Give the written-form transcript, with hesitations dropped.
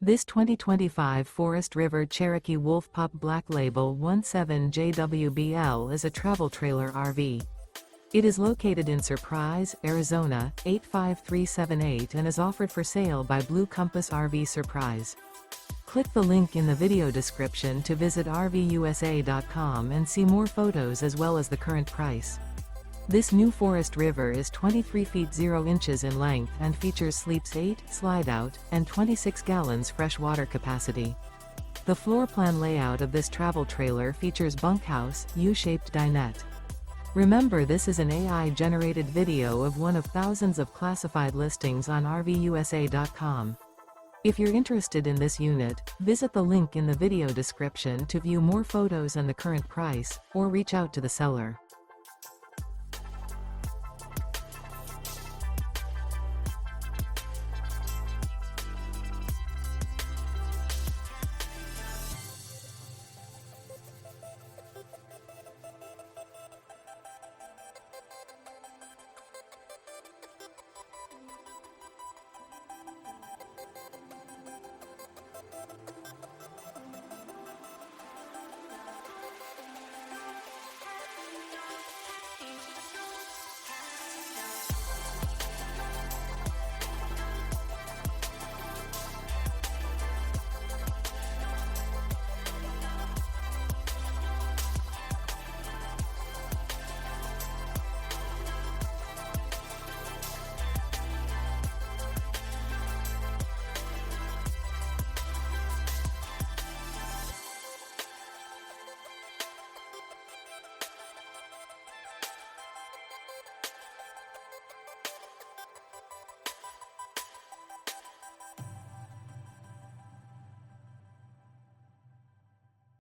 This 2025 Forest River Cherokee Wolf Pup Black Label 17JWBL is a travel trailer RV. It is located in Surprise, Arizona, 85378 and is offered for sale by Blue Compass RV Surprise. Click the link in the video description to visit RVUSA.com and see more photos as well as the current price. This new Forest River is 23 feet 0 inches in length and features sleeps 8, slide-out, and 26 gallons fresh water capacity. The floor plan layout of this travel trailer features bunkhouse, U-shaped dinette. Remember, this is an AI-generated video of one of thousands of classified listings on RVUSA.com. If you're interested in this unit, visit the link in the video description to view more photos and the current price, or reach out to the seller.